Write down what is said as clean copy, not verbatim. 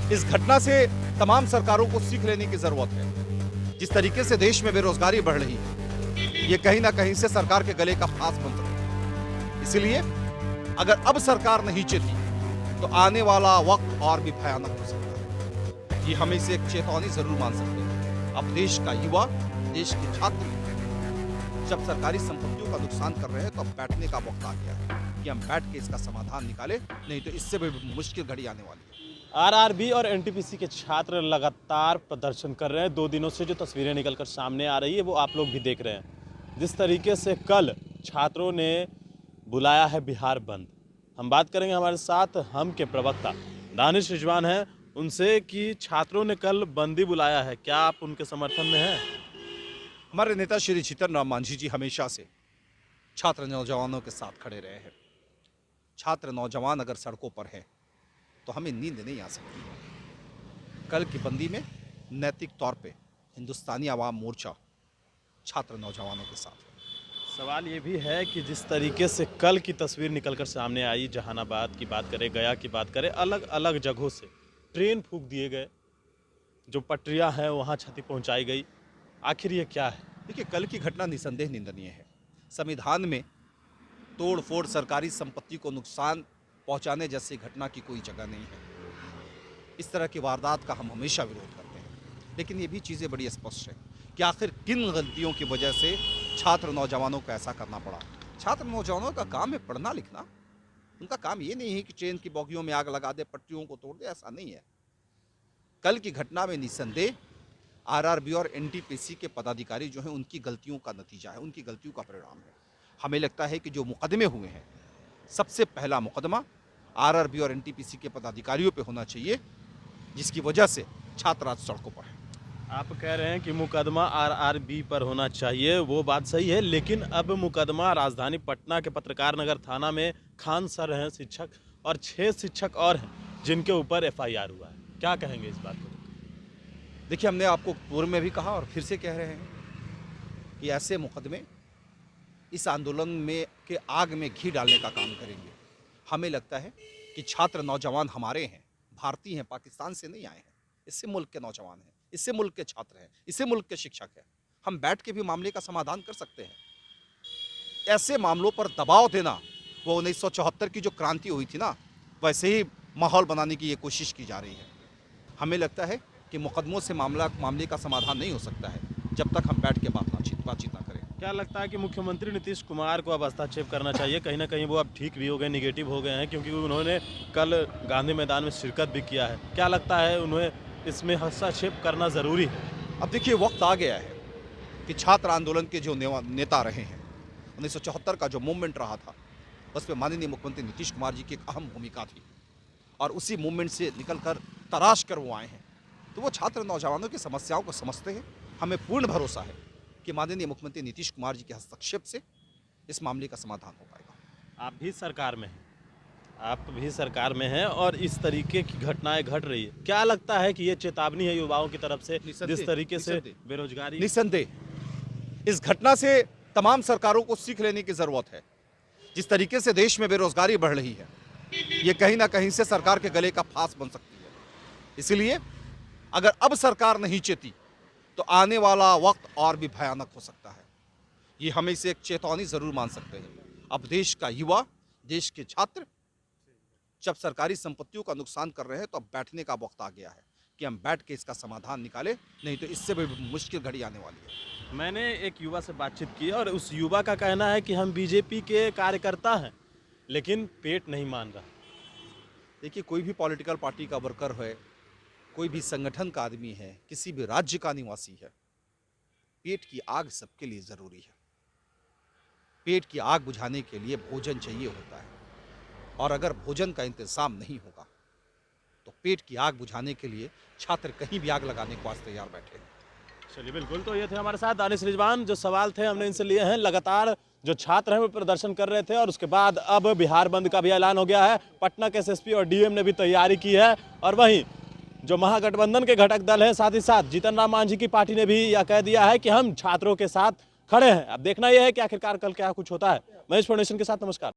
इस घटना से तमाम सरकारों को सीख लेने की जरूरत है। जिस तरीके से देश में बेरोजगारी बढ़ रही है, ये कहीं ना कहीं से सरकार के गले का फांस बन सकता है। इसलिए अगर अब सरकार नहीं चेती तो आने वाला वक्त और भी भयानक हो सकता है। ये हमें इसे एक चेतावनी जरूर मान सकते हैं। अब देश का युवा, देश के छात्र जब सरकारी संपत्तियों का नुकसान कर रहे हैं तो अब बैठने का वक्त आ गया है कि हम बैठ के इसका समाधान निकालें, नहीं तो इससे भी मुश्किल घड़ी आने वाली है। आरआरबी और एनटीपीसी के छात्र लगातार प्रदर्शन कर रहे हैं। 2 दिनों से जो तस्वीरें निकलकर सामने आ रही है वो आप लोग भी देख रहे हैं। जिस तरीके से कल छात्रों ने बुलाया है बिहार बंद। हम बात करेंगे, हमारे साथ हम के प्रवक्ता दानिश रिजवान हैं उनसे कि छात्रों ने कल बंदी बुलाया है, क्या आप उनके समर्थन में हैं? हमारे नेता श्री जीतन राम मांझी जी हमेशा से छात्र नौजवानों के साथ खड़े रहे हैं। छात्र नौजवान अगर सड़कों पर हैं तो हमें नींद नहीं आ सकती। कल की बंदी में नैतिक तौर पे हिंदुस्तानी आवाम मोर्चा छात्र नौजवानों के साथ है। सवाल ये भी है कि जिस तरीके से कल की तस्वीर निकलकर सामने आई, जहानाबाद की बात करें, गया की बात करें, अलग अलग जगहों से ट्रेन फूंक दिए गए, जो पटरियां हैं वहाँ क्षति पहुँचाई गई। आखिर ये क्या है? देखिए, कल की घटना निसंदेह निंदनीय है। संविधान में तोड़ फोड़, सरकारी संपत्ति को नुकसान पहुंचाने जैसी घटना की कोई जगह नहीं है। इस तरह की वारदात का हम हमेशा विरोध करते हैं, लेकिन ये भी चीज़ें बड़ी स्पष्ट है कि आखिर किन गलतियों की वजह से छात्र नौजवानों को ऐसा करना पड़ा। छात्र नौजवानों का काम है पढ़ना लिखना। उनका काम ये नहीं है कि ट्रेन की बोगियों में आग लगा दे, पटरियों को तोड़ दे, ऐसा नहीं है। कल की घटना में निसंदेह आरआरबी और एनटीपीसी के पदाधिकारी जो हैं उनकी गलतियों का नतीजा है, उनकी गलतियों का परिणाम है। हमें लगता है कि जो मुकदमे हुए हैं, सबसे पहला मुकदमा आरआरबी और एनटीपीसी के पदाधिकारियों पे होना चाहिए, जिसकी वजह से छात्र आज सड़कों पर हैं। आप कह रहे हैं कि मुकदमा आरआरबी पर होना चाहिए, वो बात सही है, लेकिन अब मुकदमा राजधानी पटना के पत्रकार नगर थाना में खान सर हैं शिक्षक, और 6 शिक्षक और हैं जिनके ऊपर एफआईआर हुआ है। क्या कहेंगे इस बात को? देखिए, हमने आपको पूर्व में भी कहा और फिर से कह रहे हैं कि ऐसे मुकदमे इस आंदोलन में के आग में घी डालने का काम करेंगे। हमें लगता है कि छात्र नौजवान हमारे हैं, भारतीय हैं, पाकिस्तान से नहीं आए हैं। इससे मुल्क के नौजवान हैं, इससे मुल्क के छात्र हैं, इससे मुल्क के शिक्षक हैं। हम बैठ के भी मामले का समाधान कर सकते हैं। ऐसे मामलों पर दबाव देना, वो 1974 की जो क्रांति हुई थी ना, वैसे ही माहौल बनाने की ये कोशिश की जा रही है। हमें लगता है कि मुकदमों से मामले का समाधान नहीं हो सकता है जब तक हम बैठ के बातचीत ना करें। क्या लगता है कि मुख्यमंत्री नीतीश कुमार को अब हस्तक्षेप करना चाहिए? कहीं ना कहीं वो अब ठीक भी हो गए, निगेटिव हो गए हैं, क्योंकि उन्होंने कल गांधी मैदान में शिरकत भी किया है। क्या लगता है उन्हें इसमें हस्तक्षेप करना ज़रूरी है? अब देखिए, वक्त आ गया है कि छात्र आंदोलन के जो नेता रहे हैं, 1974 का जो मूवमेंट रहा था, उस पर माननीय मुख्यमंत्री नीतीश कुमार जी की एक अहम भूमिका थी, और उसी मूवमेंट से निकलकर तराश कर वो आए हैं। तो वो छात्र नौजवानों की समस्याओं को समझते हैं। हमें पूर्ण भरोसा है कि माननीय मुख्यमंत्री नीतीश कुमार जी के हस्तक्षेप से इस मामले का समाधान हो पाएगा। आप भी सरकार में हैं, आप भी सरकार में हैं और इस तरीके की घटनाएं घट रही है। क्या लगता है कि ये चेतावनी है युवाओं की तरफ से, जिस तरीके से बेरोजगारी? निसंदेह इस घटना से तमाम सरकारों को सीख लेने की जरूरत है। जिस तरीके से देश में बेरोजगारी बढ़ रही है, ये कहीं ना कहीं से सरकार के गले का फांस बन सकती है। इसलिए अगर अब सरकार नहीं चेती तो आने वाला वक्त और भी भयानक हो सकता है। ये हमें इसे एक चेतावनी जरूर मान सकते हैं। अब देश का युवा, देश के छात्र जब सरकारी संपत्तियों का नुकसान कर रहे हैं तो अब बैठने का वक्त आ गया है कि हम बैठ के इसका समाधान निकालें, नहीं तो इससे भी मुश्किल घड़ी आने वाली है। मैंने एक युवा से बातचीत की और उस युवा का कहना है कि हम बीजेपी के कार्यकर्ता हैं, लेकिन पेट नहीं मान रहा। देखिए, कोई भी पॉलिटिकल पार्टी का वर्कर है, कोई भी संगठन का आदमी है, किसी भी राज्य का निवासी है, पेट की आग सबके लिए ज़रूरी है। पेट की आग बुझाने के लिए भोजन चाहिए होता है, और अगर भोजन का इंतजाम नहीं होगा तो पेट की आग बुझाने के लिए छात्र कहीं भी आग लगाने को आज तैयार बैठे हैं। चलिए, बिल्कुल। तो ये थे हमारे साथ दानिश रिजवान। जो सवाल थे हमने इनसे लिए हैं। लगातार जो छात्र हैं वो प्रदर्शन कर रहे थे और उसके बाद अब बिहार बंद का भी ऐलान हो गया है। पटना के एसएसपी और डीएम ने भी तैयारी की है, और वहीं जो महागठबंधन के घटक दल हैं, साथ ही साथ जीतन राम मांझी की पार्टी ने भी यह कह दिया है कि हम छात्रों के साथ खड़े हैं। अब देखना यह है कि आखिरकार कल क्या कुछ होता है। महेश फाउंडेशन के साथ नमस्कार।